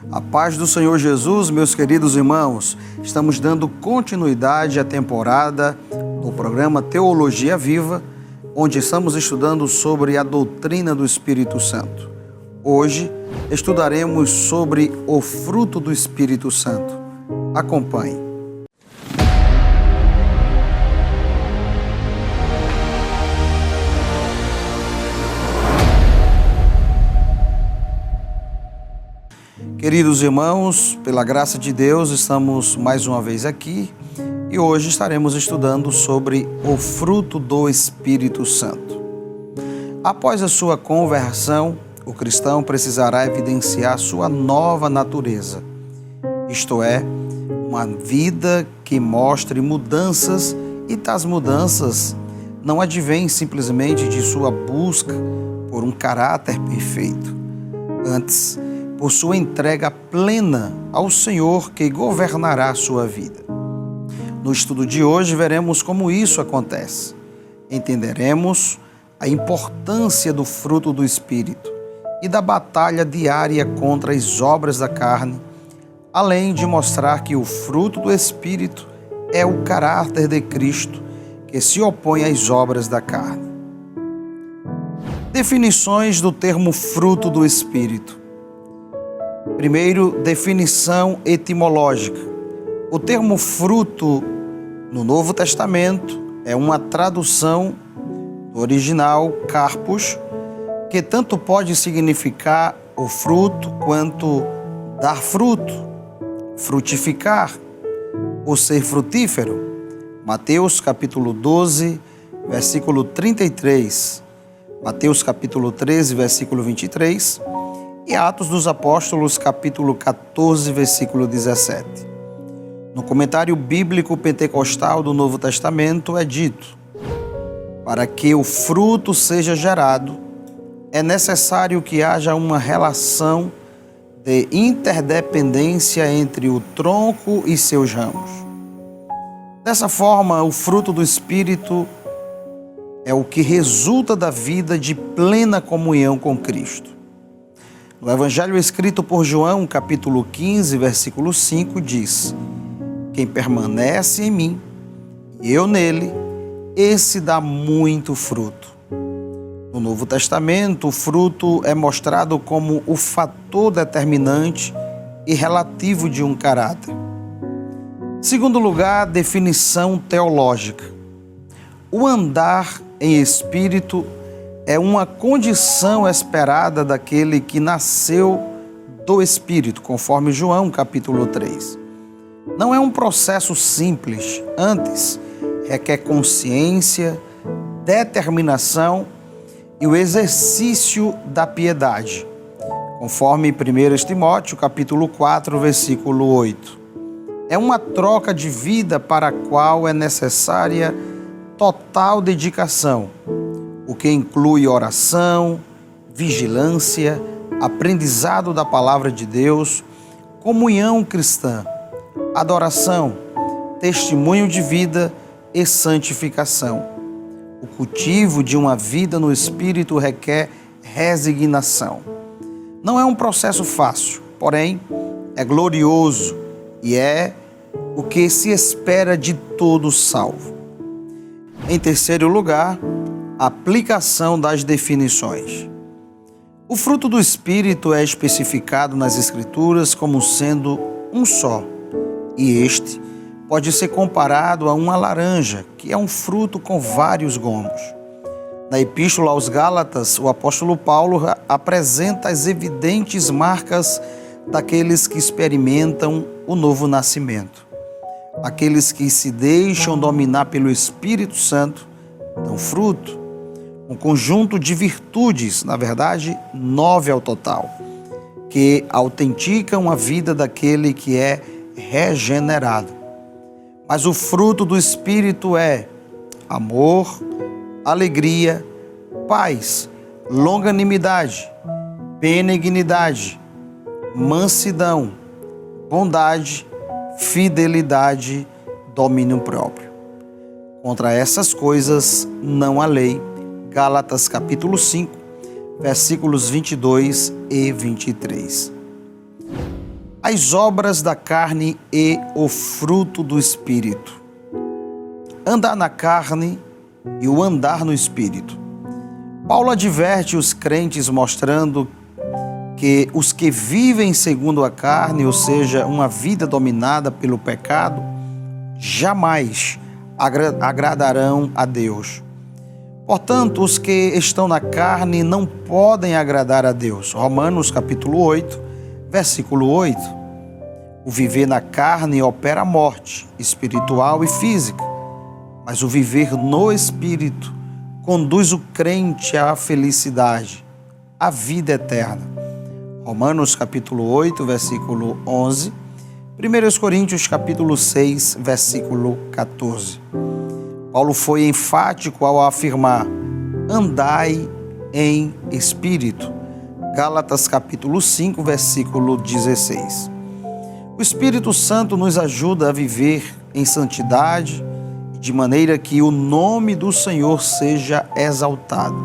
A paz do Senhor Jesus, meus queridos irmãos. Estamos dando continuidade à temporada do programa Teologia Viva, onde estamos estudando sobre a doutrina do Espírito Santo. Hoje estudaremos sobre o fruto do Espírito Santo. Acompanhe. Queridos irmãos, pela graça de Deus, estamos mais uma vez aqui e hoje estaremos estudando sobre o fruto do Espírito Santo. Após a sua conversão, o cristão precisará evidenciar sua nova natureza, isto é, uma vida que mostre mudanças, e tais mudanças não advêm simplesmente de sua busca por um caráter perfeito. Antes, por sua entrega plena ao Senhor que governará a sua vida. No estudo de hoje veremos como isso acontece. Entenderemos a importância do fruto do Espírito e da batalha diária contra as obras da carne, além de mostrar que o fruto do Espírito é o caráter de Cristo que se opõe às obras da carne. Definições do termo fruto do Espírito. Primeiro, definição etimológica. O termo fruto no Novo Testamento é uma tradução do original carpos, que tanto pode significar o fruto quanto dar fruto, frutificar, ou ser frutífero. Mateus capítulo 12, versículo 33, Mateus capítulo 13, versículo 23, e Atos dos Apóstolos, capítulo 14, versículo 17. No comentário bíblico pentecostal do Novo Testamento é dito: para que o fruto seja gerado, é necessário que haja uma relação de interdependência entre o tronco e seus ramos. Dessa forma, o fruto do Espírito é o que resulta da vida de plena comunhão com Cristo. No Evangelho escrito por João, capítulo 15, versículo 5, diz: quem permanece em mim e eu nele, esse dá muito fruto. No Novo Testamento, o fruto é mostrado como o fator determinante e relativo de um caráter. Segundo lugar, definição teológica. O andar em espírito é uma condição esperada daquele que nasceu do Espírito, conforme João capítulo 3. Não é um processo simples, antes requer consciência, determinação e o exercício da piedade, conforme 1 Timóteo capítulo 4, versículo 8. É uma troca de vida para a qual é necessária total dedicação, o que inclui oração, vigilância, aprendizado da palavra de Deus, comunhão cristã, adoração, testemunho de vida e santificação. O cultivo de uma vida no Espírito requer resignação. Não é um processo fácil, porém é glorioso e é o que se espera de todo salvo. Em terceiro lugar, aplicação das definições. O fruto do Espírito é especificado nas Escrituras como sendo um só, e este pode ser comparado a uma laranja, que é um fruto com vários gomos. Na Epístola aos Gálatas, o apóstolo Paulo apresenta as evidentes marcas daqueles que experimentam o novo nascimento. Aqueles que se deixam dominar pelo Espírito Santo dão fruto. Um conjunto de virtudes, na verdade, 9 ao total, que autenticam a vida daquele que é regenerado. Mas o fruto do Espírito é amor, alegria, paz, longanimidade, benignidade, mansidão, bondade, fidelidade, domínio próprio. Contra essas coisas não há lei. Gálatas capítulo 5, versículos 22 e 23. As obras da carne e o fruto do Espírito. Andar na carne e o andar no Espírito. Paulo adverte os crentes mostrando que os que vivem segundo a carne, ou seja, uma vida dominada pelo pecado, jamais agradarão a Deus. Portanto, os que estão na carne não podem agradar a Deus. Romanos capítulo 8, versículo 8. O viver na carne opera a morte espiritual e física, mas o viver no Espírito conduz o crente à felicidade, à vida eterna. Romanos capítulo 8, versículo 11. 1 Coríntios capítulo 6, versículo 14. Paulo foi enfático ao afirmar: andai em espírito. Gálatas capítulo 5, versículo 16. O Espírito Santo nos ajuda a viver em santidade, de maneira que o nome do Senhor seja exaltado.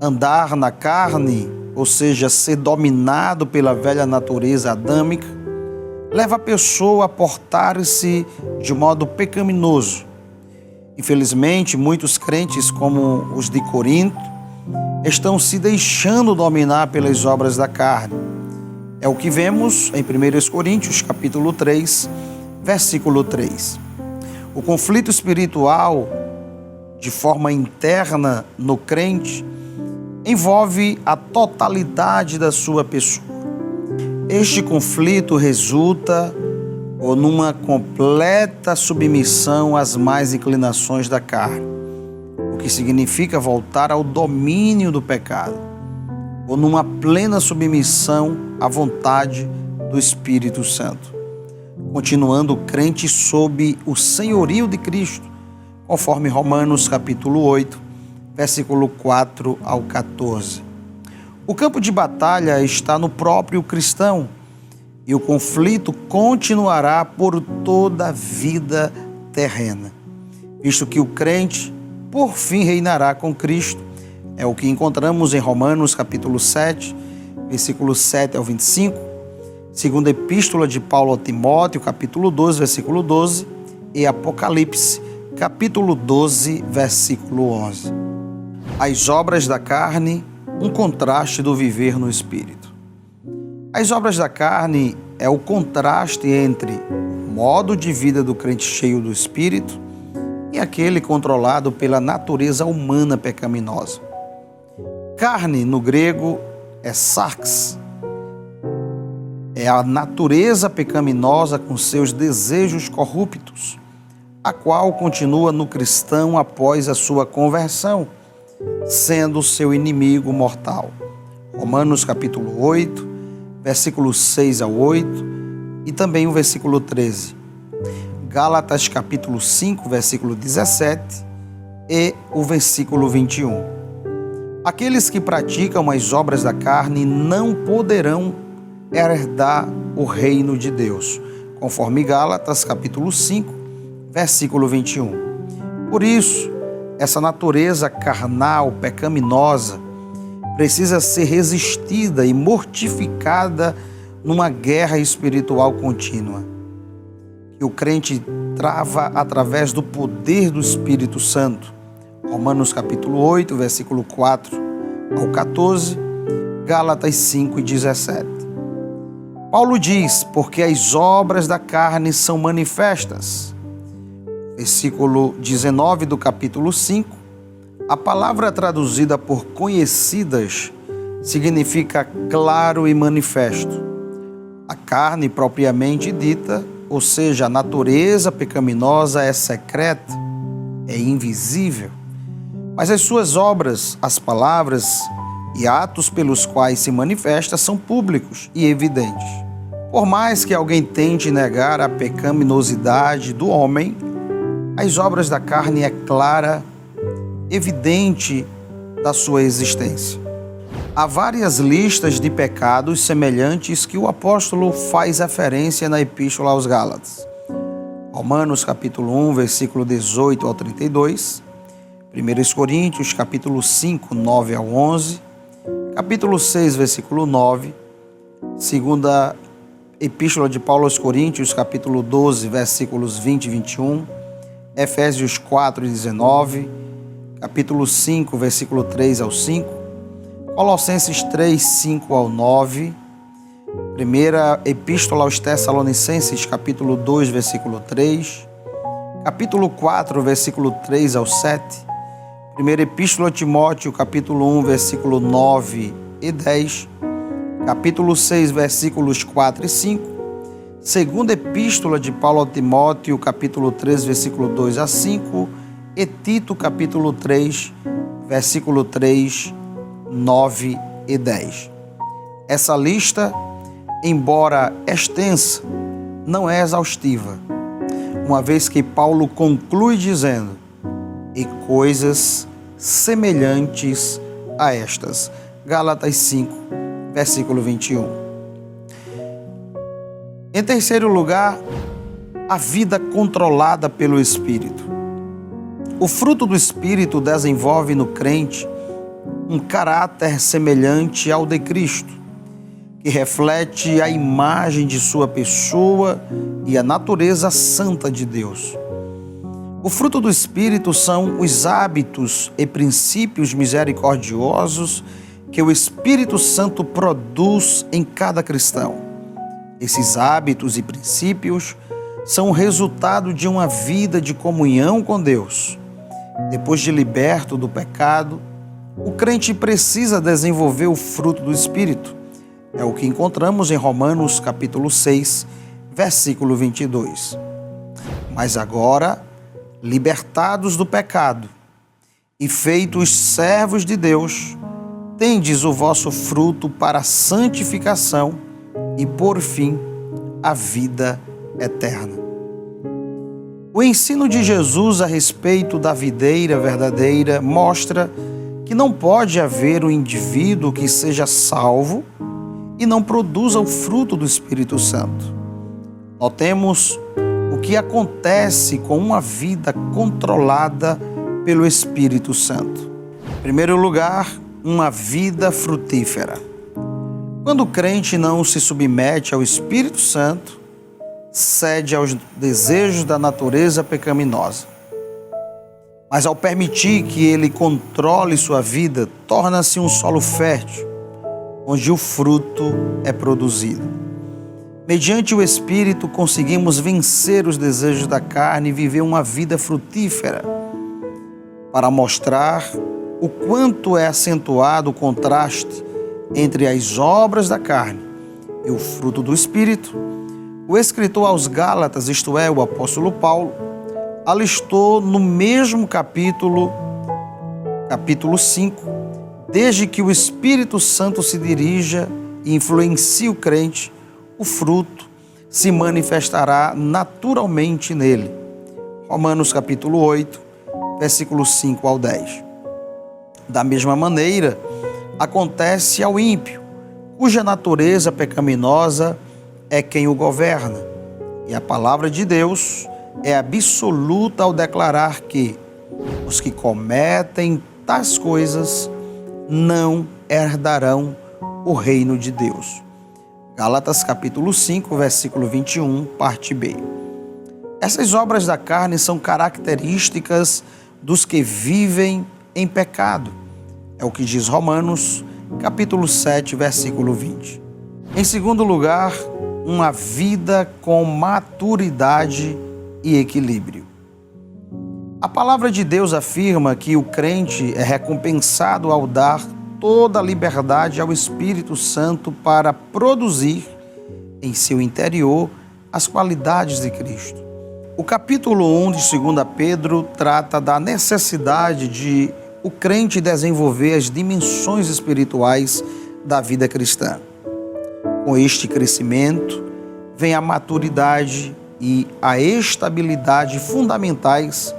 Andar na carne, ou seja, ser dominado pela velha natureza adâmica, leva a pessoa a portar-se de modo pecaminoso. Infelizmente, muitos crentes, como os de Corinto, estão se deixando dominar pelas obras da carne. É o que vemos em 1 Coríntios, capítulo 3, versículo 3. O conflito espiritual, de forma interna no crente, envolve a totalidade da sua pessoa. Este conflito resulta numa completa submissão às más inclinações da carne, o que significa voltar ao domínio do pecado, ou numa plena submissão à vontade do Espírito Santo, continuando o crente sob o senhorio de Cristo, conforme Romanos capítulo 8, versículo 4 ao 14. O campo de batalha está no próprio cristão e o conflito continuará por toda a vida terrena, visto que o crente, por fim, reinará com Cristo. É o que encontramos em Romanos capítulo 7, versículo 7 ao 25, segunda epístola de Paulo a Timóteo, capítulo 12, versículo 12, e Apocalipse, capítulo 12, versículo 11. As obras da carne, um contraste do viver no Espírito. As obras da carne é o contraste entre o modo de vida do crente cheio do Espírito e aquele controlado pela natureza humana pecaminosa. Carne, no grego, é sarx. É a natureza pecaminosa com seus desejos corruptos, a qual continua no cristão após a sua conversão, sendo seu inimigo mortal. Romanos capítulo 8, versículos 6 ao 8 e também o versículo 13. Gálatas capítulo 5, versículo 17 e o versículo 21. Aqueles que praticam as obras da carne não poderão herdar o reino de Deus, conforme Gálatas capítulo 5, versículo 21. Por isso, essa natureza carnal, pecaminosa, precisa ser resistida e mortificada numa guerra espiritual contínua, que o crente trava através do poder do Espírito Santo. Romanos capítulo 8, versículo 4 ao 14, Gálatas 5 e 17. Paulo diz: porque as obras da carne são manifestas. Versículo 19 do capítulo 5, a palavra traduzida por conhecidas significa claro e manifesto. A carne propriamente dita, ou seja, a natureza pecaminosa é secreta, é invisível, mas as suas obras, as palavras e atos pelos quais se manifesta são públicos e evidentes. Por mais que alguém tente negar a pecaminosidade do homem, as obras da carne é clara, evidente da sua existência. Há várias listas de pecados semelhantes que o apóstolo faz referência na Epístola aos Gálatas. Romanos capítulo 1, versículo 18 ao 32, 1 Coríntios capítulo 5, 9 ao 11, capítulo 6, versículo 9, 2 Epístola de Paulo aos Coríntios, capítulo 12, versículos 20 e 21, Efésios 4, 19, capítulo 5, versículo 3 ao 5, Colossenses 3, 5 ao 9, Primeira Epístola aos Tessalonicenses, capítulo 2, versículo 3, capítulo 4, versículo 3 ao 7, Primeira Epístola a Timóteo, capítulo 1, versículo 9 e 10, capítulo 6, versículos 4 e 5, Segunda Epístola de Paulo a Timóteo, capítulo 3, versículo 2 a 5, e Tito, capítulo 3, versículo 3, 9 e 10. Essa lista, embora extensa, não é exaustiva, uma vez que Paulo conclui dizendo: e coisas semelhantes a estas. Gálatas 5, versículo 21. Em terceiro lugar, a vida controlada pelo Espírito. O fruto do Espírito desenvolve no crente um caráter semelhante ao de Cristo, que reflete a imagem de sua pessoa e a natureza santa de Deus. O fruto do Espírito são os hábitos e princípios misericordiosos que o Espírito Santo produz em cada cristão. Esses hábitos e princípios são o resultado de uma vida de comunhão com Deus. Depois de liberto do pecado, o crente precisa desenvolver o fruto do Espírito. É o que encontramos em Romanos capítulo 6, versículo 22. Mas agora, libertados do pecado e feitos servos de Deus, tendes o vosso fruto para a santificação e, por fim, a vida eterna. O ensino de Jesus a respeito da videira verdadeira mostra que não pode haver um indivíduo que seja salvo e não produza o fruto do Espírito Santo. Notemos o que acontece com uma vida controlada pelo Espírito Santo. Em primeiro lugar, uma vida frutífera. Quando o crente não se submete ao Espírito Santo, cede aos desejos da natureza pecaminosa. Mas ao permitir que ele controle sua vida, torna-se um solo fértil, onde o fruto é produzido. Mediante o Espírito, conseguimos vencer os desejos da carne e viver uma vida frutífera, para mostrar o quanto é acentuado o contraste entre as obras da carne e o fruto do Espírito. O escritor aos Gálatas, isto é, o apóstolo Paulo, alistou no mesmo capítulo 5, desde que o Espírito Santo se dirija e influencie o crente, o fruto se manifestará naturalmente nele. Romanos capítulo 8, versículos 5 ao 10. Da mesma maneira, acontece ao ímpio, cuja natureza pecaminosa é quem o governa. E a palavra de Deus é absoluta ao declarar que os que cometem tais coisas não herdarão o reino de Deus. Gálatas capítulo 5, versículo 21, parte B. Essas obras da carne são características dos que vivem em pecado. É o que diz Romanos, capítulo 7, versículo 20. Em segundo lugar, uma vida com maturidade e equilíbrio. A palavra de Deus afirma que o crente é recompensado ao dar toda a liberdade ao Espírito Santo para produzir em seu interior as qualidades de Cristo. O capítulo 1 de 2 Pedro trata da necessidade de o crente desenvolver as dimensões espirituais da vida cristã. Com este crescimento, vem a maturidade e a estabilidade fundamentais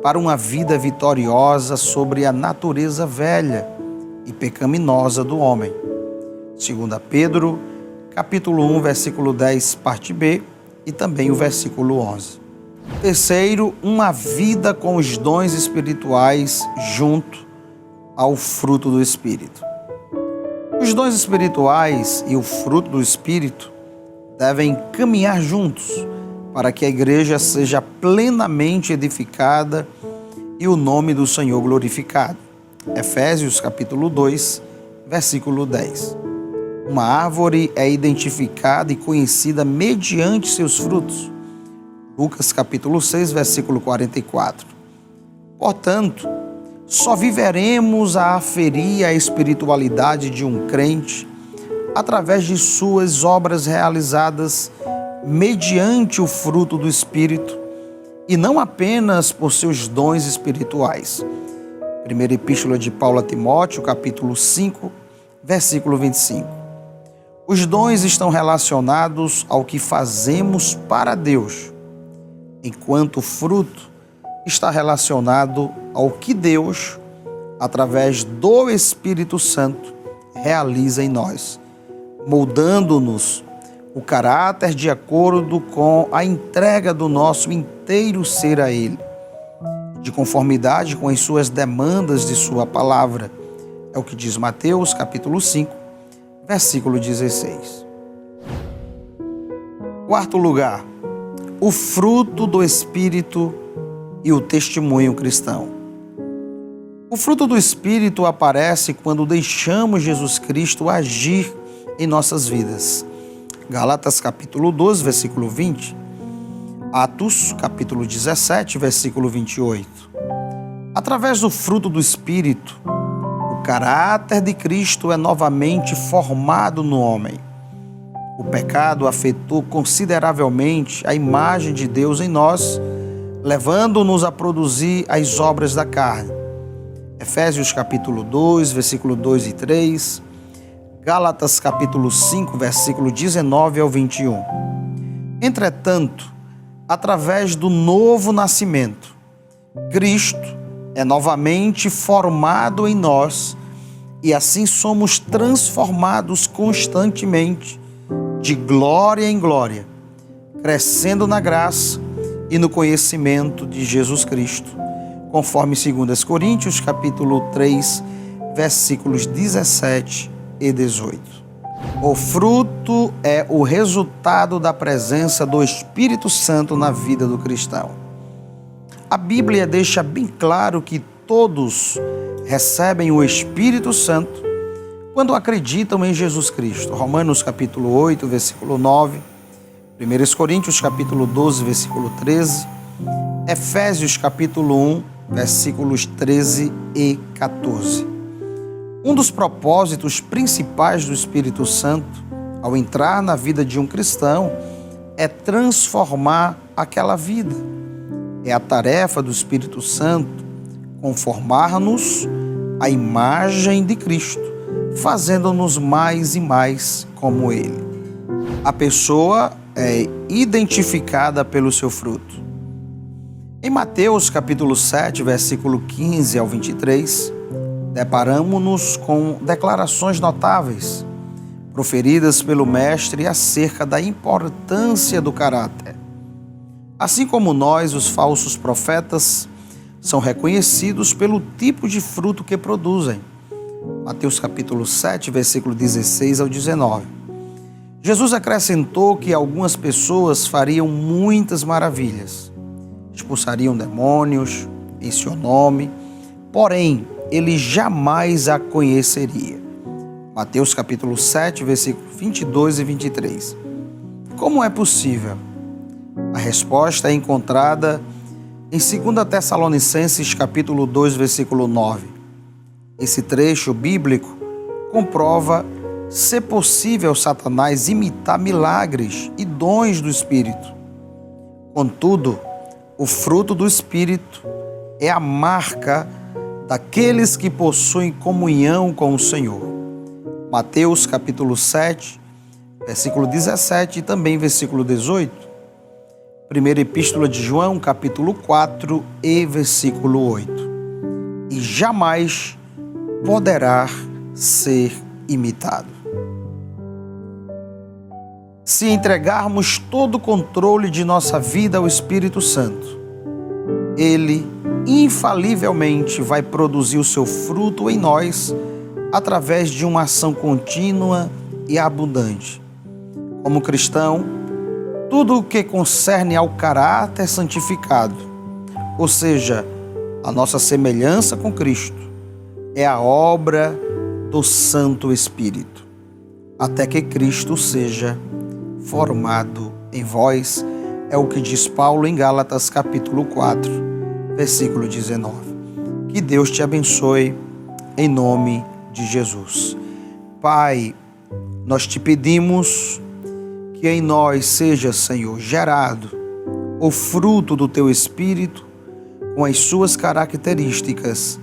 para uma vida vitoriosa sobre a natureza velha e pecaminosa do homem. 2 Pedro, capítulo 1, versículo 10, parte B, e também o versículo 11. Terceiro, uma vida com os dons espirituais junto ao fruto do Espírito. Os dons espirituais e o fruto do Espírito devem caminhar juntos para que a igreja seja plenamente edificada e o nome do Senhor glorificado. Efésios capítulo 2, versículo 10. Uma árvore é identificada e conhecida mediante seus frutos. Lucas capítulo 6, versículo 44. Portanto, só viveremos a aferir a espiritualidade de um crente através de suas obras realizadas mediante o fruto do Espírito e não apenas por seus dons espirituais. Primeira Epístola de Paulo a Timóteo, capítulo 5, versículo 25. Os dons estão relacionados ao que fazemos para Deus, enquanto o fruto está relacionado ao que Deus, através do Espírito Santo, realiza em nós, moldando-nos o caráter de acordo com a entrega do nosso inteiro ser a Ele, de conformidade com as suas demandas de sua palavra. É o que diz Mateus, capítulo 5, versículo 16. Quarto lugar, o fruto do Espírito e o testemunho cristão. O fruto do Espírito aparece quando deixamos Jesus Cristo agir em nossas vidas. Gálatas capítulo 12, versículo 20. Atos capítulo 17, versículo 28. Através do fruto do Espírito, o caráter de Cristo é novamente formado no homem. O pecado afetou consideravelmente a imagem de Deus em nós, levando-nos a produzir as obras da carne. Efésios capítulo 2, versículo 2 e 3, Gálatas capítulo 5, versículo 19 ao 21. Entretanto, através do novo nascimento, Cristo é novamente formado em nós e assim somos transformados constantemente de glória em glória, crescendo na graça e no conhecimento de Jesus Cristo, conforme 2 Coríntios capítulo 3, versículos 17 e 18. O fruto é o resultado da presença do Espírito Santo na vida do cristão. A Bíblia deixa bem claro que todos recebem o Espírito Santo quando acreditam em Jesus Cristo. Romanos capítulo 8, versículo 9, 1 Coríntios capítulo 12, versículo 13, Efésios capítulo 1, versículos 13 e 14. Um dos propósitos principais do Espírito Santo, ao entrar na vida de um cristão, é transformar aquela vida. É a tarefa do Espírito Santo conformar-nos à imagem de Cristo, fazendo-nos mais e mais como Ele. A pessoa é identificada pelo seu fruto. Em Mateus capítulo 7, versículo 15 ao 23, deparamos-nos com declarações notáveis proferidas pelo Mestre acerca da importância do caráter. Assim como nós, os falsos profetas são reconhecidos pelo tipo de fruto que produzem. Mateus capítulo 7, versículo 16 ao 19. Jesus acrescentou que algumas pessoas fariam muitas maravilhas, expulsariam demônios em seu nome, porém, ele jamais a conheceria. Mateus capítulo 7, versículos 22 e 23. Como é possível? A resposta é encontrada em 2 Tessalonicenses capítulo 2, versículo 9. Esse trecho bíblico comprova ser possível Satanás imitar milagres e dons do Espírito. Contudo, o fruto do Espírito é a marca daqueles que possuem comunhão com o Senhor. Mateus capítulo 7, versículo 17 e também versículo 18. Primeira Epístola de João, capítulo 4 e versículo 8. E jamais poderá ser imitado. Se entregarmos todo o controle de nossa vida ao Espírito Santo, Ele infalivelmente vai produzir o seu fruto em nós através de uma ação contínua e abundante. Como cristão, tudo o que concerne ao caráter santificado, ou seja, a nossa semelhança com Cristo, é a obra do Santo Espírito, até que Cristo seja formado em vós, é o que diz Paulo em Gálatas capítulo 4, versículo 19. Que Deus te abençoe em nome de Jesus. Pai, nós te pedimos que em nós seja, Senhor, gerado o fruto do teu Espírito com as suas características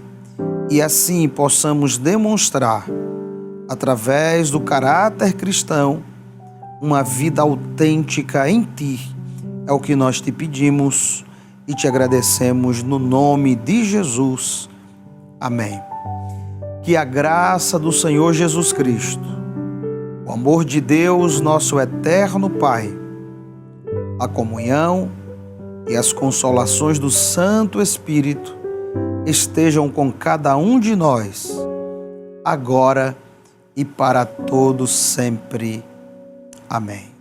e assim possamos demonstrar, através do caráter cristão, uma vida autêntica em ti. É o que nós te pedimos e te agradecemos no nome de Jesus. Amém. Que a graça do Senhor Jesus Cristo, o amor de Deus, nosso eterno Pai, a comunhão e as consolações do Santo Espírito estejam com cada um de nós, agora e para todos sempre. Amém.